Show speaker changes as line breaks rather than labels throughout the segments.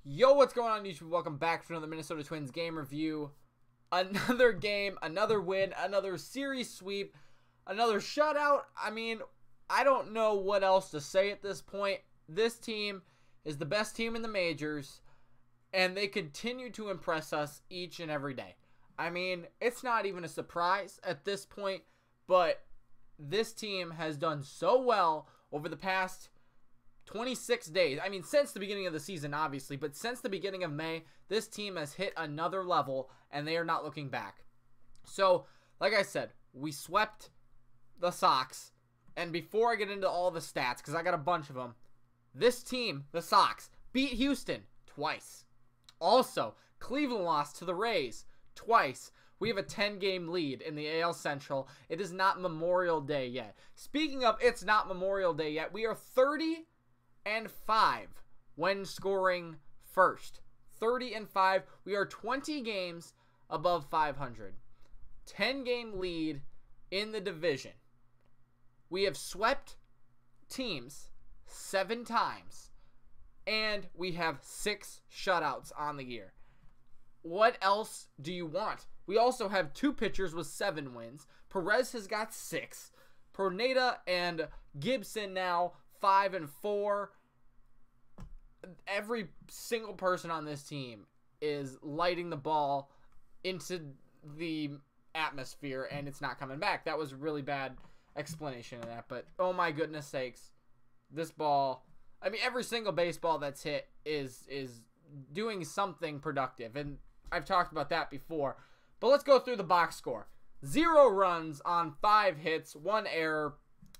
Yo, what's going on, YouTube? Welcome back to another Minnesota Twins game review. Another game, another win, another series sweep, another shutout. I mean, I don't know what else to say at this point. This team is the best team in the majors, and they continue to impress us each and every day. I mean, it's not even a surprise at this point, but this team has done so well over the past 26 days. I mean, since the beginning of the season, obviously, but since the beginning of May, this team has hit another level, and they are not looking back. So, like I said, we swept the Sox, and before I get into all the stats, because I got a bunch of them, this team, the Sox, beat Houston twice. Also, Cleveland lost to the Rays twice. We have a 10-game lead in the AL Central. It is not Memorial Day yet. Speaking of it's not Memorial Day yet, we are 30-5 when scoring first. 30-5. We are 20 games above 500. 10-game lead in the division. We have swept teams 7 times, and we have 6 shutouts on the year. What else do you want? We also have 2 pitchers with 7 wins. Perez has got 6. Proneda and Gibson now 5 and 4. Every single person on this team is lighting the ball into the atmosphere, and it's not coming back. That was a really bad explanation of that, but oh my goodness sakes, this ball, I mean, every single baseball that's hit is doing something productive, and I've talked about that before. But let's go through the box score. 0 runs on 5 hits, 1 error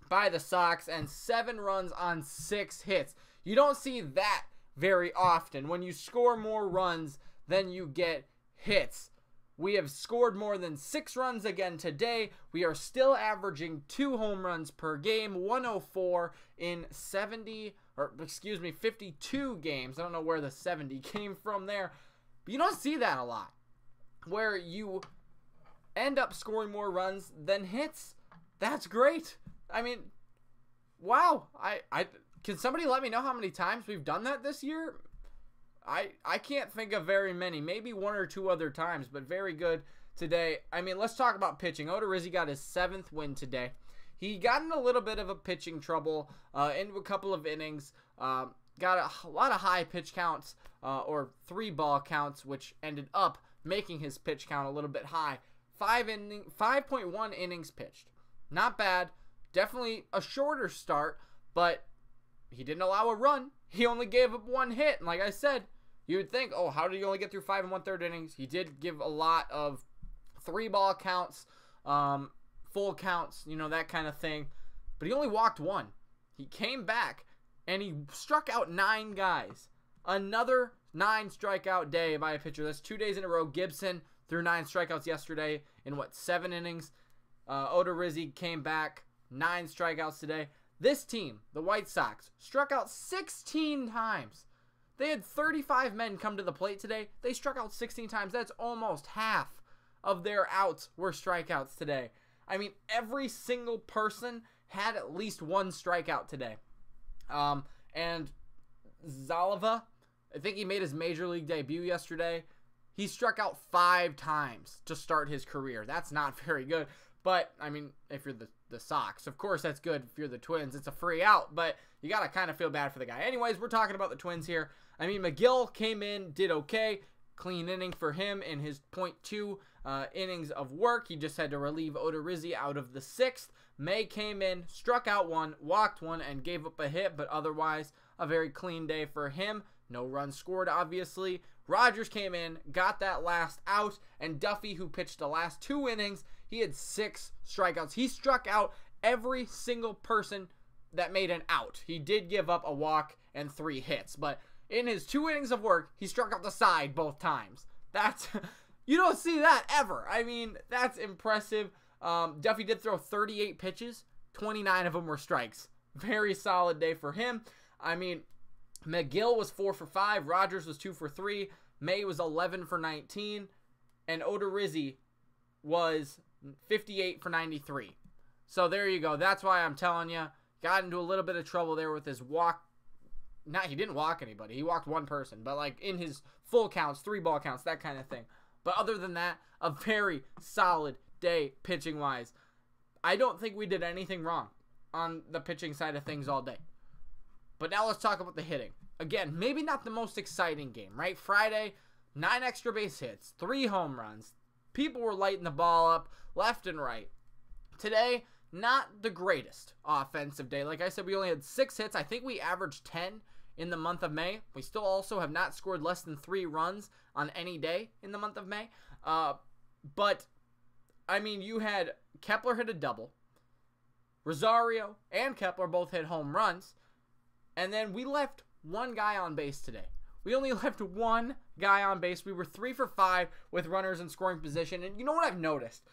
by the Sox, and 7 runs on 6 hits. You don't see that very often. When you score more runs than you get hits. We have scored more than 6 runs again today. We are still averaging 2 home runs per game, 104 in 52 games. I don't know where the 70 came from there. But you don't see that a lot, where you end up scoring more runs than hits. That's great. I mean, wow. Can somebody let me know how many times we've done that this year? I can't think of very many. Maybe 1 or 2 other times, but very good today. I mean, let's talk about pitching. Odorizzi got his 7th win today. He got in a little bit of a pitching trouble into a couple of innings. Got a lot of high pitch counts or 3-ball counts, which ended up making his pitch count a little bit high. 5.1 innings pitched. Not bad. Definitely a shorter start, but he didn't allow a run. He only gave up 1 hit. And like I said, you would think, oh, how did he only get through 5 1/3 innings? He did give a lot of 3-ball counts, full counts, you know, that kind of thing. But he only walked 1. He came back, and he struck out 9 guys. Another 9 strikeout day by a pitcher. That's 2 days in a row. Gibson threw 9 strikeouts yesterday in, 7 innings. Odorizzi came back, 9 strikeouts today. This team, the White Sox, struck out 16 times. They had 35 men come to the plate today. They struck out 16 times. That's almost half of their outs were strikeouts today. I mean, every single person had at least 1 strikeout today. And Zalava, I think he made his major league debut yesterday. He struck out 5 times to start his career. That's not very good. But, I mean, if you're the Sox, of course that's good. If you're the Twins, it's a free out. But you got to kind of feel bad for the guy. Anyways, we're talking about the Twins here. I mean, McGill came in, did okay. Clean inning for him in his .2 innings of work. He just had to relieve Odorizzi out of the 6th. May came in, struck out 1, walked 1, and gave up a hit. But otherwise, a very clean day for him. No runs scored, obviously. Rogers came in, got that last out, and Duffy, who pitched the last 2 innings, he had 6 strikeouts. He struck out every single person that made an out. He did give up a walk and 3 hits, but in his 2 innings of work, he struck out the side both times. That's, you don't see that ever. I mean, that's impressive. Duffy did throw 38 pitches. 29 of them were strikes. Very solid day for him. I mean, McGill was 4 for 5. Rogers was 2 for 3. May was 11 for 19. And Odorizzi was 58 for 93. So there you go. That's why I'm telling you. Got into a little bit of trouble there with his walk he didn't walk anybody. He walked one person, but like in his full counts, 3 ball counts, that kind of thing. But other than that, a very solid day pitching wise. I don't think we did anything wrong on the pitching side of things all day. But now let's talk about the hitting. Again, maybe not the most exciting game, right? Friday, 9 extra base hits, 3 home runs. People were lighting the ball up left and right. Today, not the greatest offensive day. Like I said, we only had 6 hits. I think we averaged 10 in the month of May. We still also have not scored less than 3 runs on any day in the month of May. But, I mean, you had Kepler hit a double. Rosario and Kepler both hit home runs. And then we left 1 guy on base today. We only left 1 guy on base. We were 3 for 5 with runners in scoring position. And you know what I've noticed?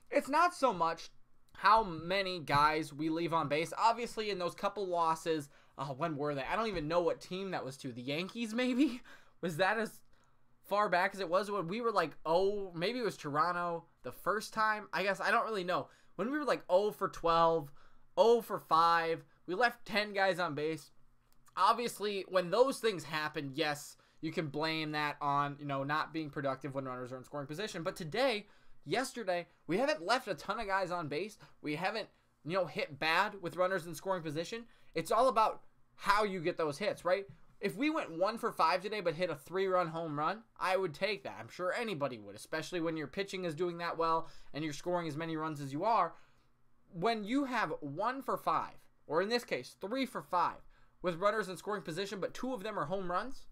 It's not so much how many guys we leave on base. Obviously, in those couple losses, when were they? I don't even know what team that was to. The Yankees, maybe? Was that as far back as it was when we were like, maybe it was Toronto the first time? I guess, I don't really know. When we were like 0 for 12, 0 for 5, we left 10 guys on base. Obviously, when those things happen, yes, you can blame that on, not being productive when runners are in scoring position. But today, yesterday, we haven't left a ton of guys on base. We haven't, hit bad with runners in scoring position. It's all about how you get those hits, right? If we went 1 for 5 today but hit a 3-run home run, I would take that. I'm sure anybody would, especially when your pitching is doing that well and you're scoring as many runs as you are. When you have 1 for 5, or in this case, 3 for 5, with runners in scoring position, but 2 of them are home runs,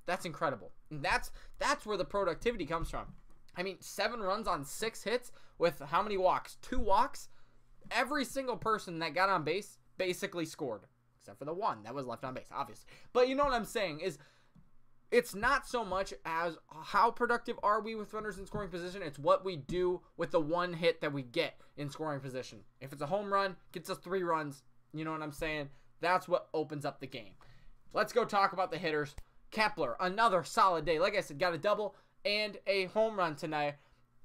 that's incredible. And that's where the productivity comes from. I mean, 7 runs on 6 hits with how many walks? 2 walks? Every single person that got on base basically scored, except for the 1 that was left on base, obviously. But you know what I'm saying is, it's not so much as how productive are we with runners in scoring position. It's what we do with the 1 hit that we get in scoring position. If it's a home run, gets us 3 runs, you know what I'm saying? That's what opens up the game. Let's go talk about the hitters. Kepler, another solid day. Like I said, got a double and a home run tonight.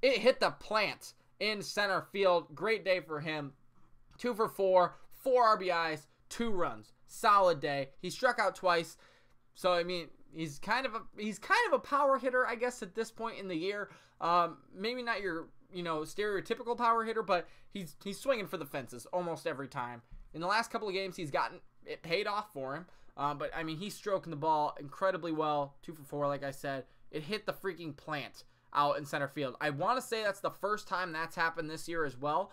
It hit the plant in center field. Great day for him. 2 for 4, 4 RBIs, 2 runs. Solid day. He struck out twice. So, I mean, he's kind of a power hitter, I guess, at this point in the year. Maybe not your, stereotypical power hitter, but he's swinging for the fences almost every time. In the last couple of games, he's gotten it paid off for him. But, I mean, he's stroking the ball incredibly well. 2 for 4, like I said. It hit the freaking plant out in center field. I want to say that's the first time that's happened this year as well.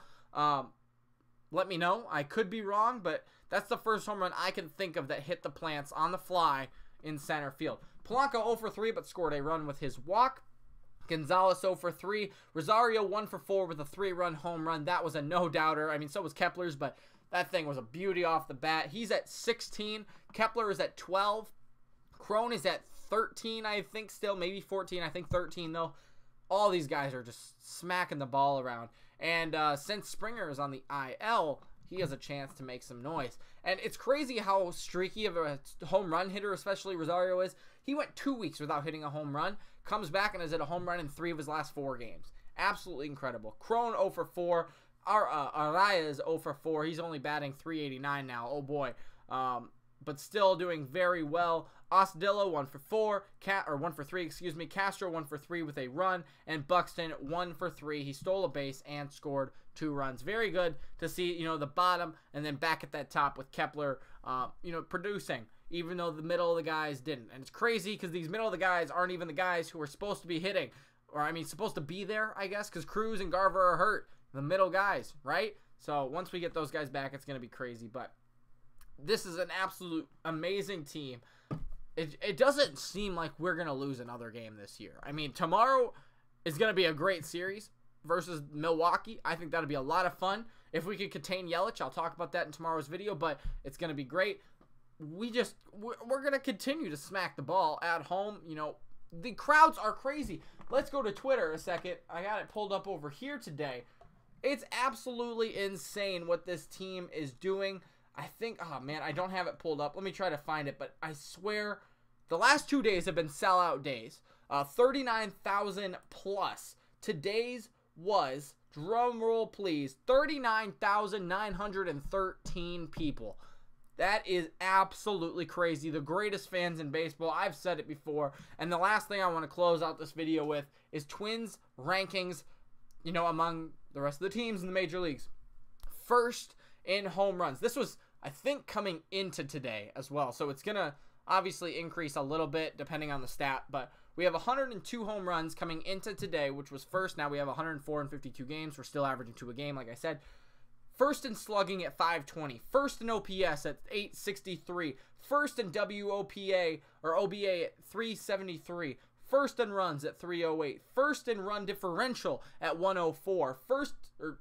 Let me know. I could be wrong, but that's the first home run I can think of that hit the plants on the fly in center field. Polanco 0 for 3, but scored a run with his walk. Gonzalez 0 for 3. Rosario 1 for 4 with a 3-run home run. That was a no-doubter. I mean, so was Kepler's, but that thing was a beauty off the bat. He's at 16. Kepler is at 12. Crone is at 13, I think, still. Maybe 14. I think 13, though. All these guys are just smacking the ball around. And since Springer is on the IL, he has a chance to make some noise. And it's crazy how streaky of a home run hitter, especially Rosario, is. He went 2 weeks without hitting a home run. Comes back and has hit a home run in 3 of his last 4 games. Absolutely incredible. Crone 0 for 4. Araya is 0 for 4. He's only batting .389 now. Oh, boy. But still doing very well. Ostadillo 1 for 4, 1 for 3, excuse me. Castro 1 for 3 with a run, and Buxton 1 for 3. He stole a base and scored 2 runs. Very good to see, the bottom and then back at that top with Kepler, producing, even though the middle of the guys didn't. And it's crazy because these middle of the guys aren't even the guys who are supposed to be hitting, or supposed to be there, I guess, because Cruz and Garver are hurt. The middle guys, right? So once we get those guys back, it's going to be crazy. But this is an absolute amazing team. It doesn't seem like we're going to lose another game this year. I mean, tomorrow is going to be a great series versus Milwaukee. I think that'll be a lot of fun. If we could contain Yelich, I'll talk about that in tomorrow's video, but it's going to be great. We're going to continue to smack the ball at home. The crowds are crazy. Let's go to Twitter a second. I got it pulled up over here today. It's absolutely insane what this team is doing. I think, oh man, I don't have it pulled up. Let me try to find it, but I swear the last 2 days have been sellout days. 39,000 plus. Today's was, drum roll please, 39,913 people. That is absolutely crazy. The greatest fans in baseball. I've said it before. And the last thing I want to close out this video with is Twins rankings, you know, among the rest of the teams in the major leagues. First in home runs. This was, I think, coming into today as well. So it's going to obviously increase a little bit depending on the stat. But we have 102 home runs coming into today, which was first. Now we have 104 in 52 games. We're still averaging 2 a game, like I said. First in slugging at 520. First in OPS at 863. First in WOPA or OBA at 373. First in runs at 308. First in run differential at 104.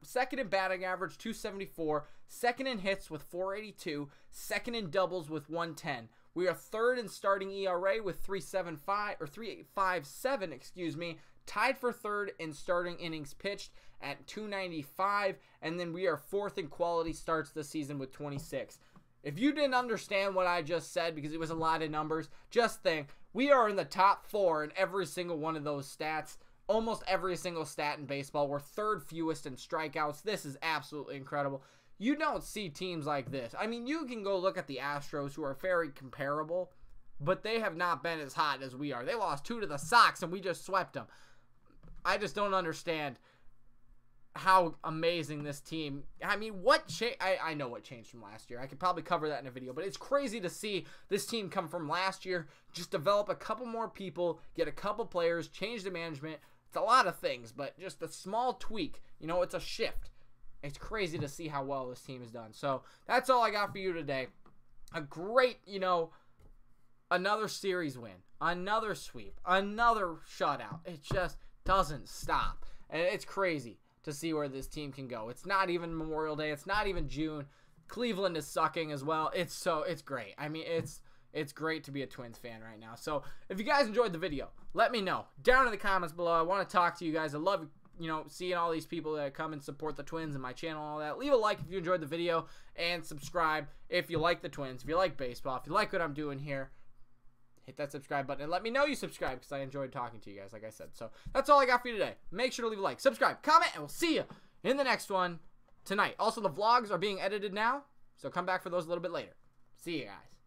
Second in batting average 274. Second in hits with 482. Second in doubles with 110. We are third in starting ERA with 3.57, excuse me. Tied for third in starting innings pitched at 295, and then we are fourth in quality starts this season with 26. If you didn't understand what I just said, because it was a lot of numbers, just think, we are in the top 4 in every single one of those stats. Almost every single stat in baseball. We're third fewest in strikeouts. This is absolutely incredible. You don't see teams like this. I mean, you can go look at the Astros, who are very comparable, but they have not been as hot as we are. They lost 2 to the Sox, and we just swept them. I just don't understand how amazing this team. I mean, what changed? I know what changed from last year. I could probably cover that in a video, but it's crazy to see this team come from last year, just develop a couple more people, get a couple players, change the management. It's a lot of things, but just a small tweak. You know, it's a shift. It's crazy to see how well this team has done. So that's all I got for you today. A great, you know, another series win, another sweep, another shutout. It just doesn't stop. And it's crazy to see where this team can go. It's not even Memorial Day. It's not even June. Cleveland is sucking as well. It's great. I mean, it's great to be a Twins fan right now. So if you guys enjoyed the video, let me know down in the comments below. I want to talk to you guys. I love, you know, seeing all these people that come and support the Twins and my channel and all that. Leave a like if you enjoyed the video, and subscribe if you like the Twins, if you like baseball, if you like what I'm doing here. Hit that subscribe button and let me know you subscribe, because I enjoyed talking to you guys, like I said. So that's all I got for you today. Make sure to leave a like, subscribe, comment, and we'll see you in the next one tonight. Also, the vlogs are being edited now, so come back for those a little bit later. See you guys.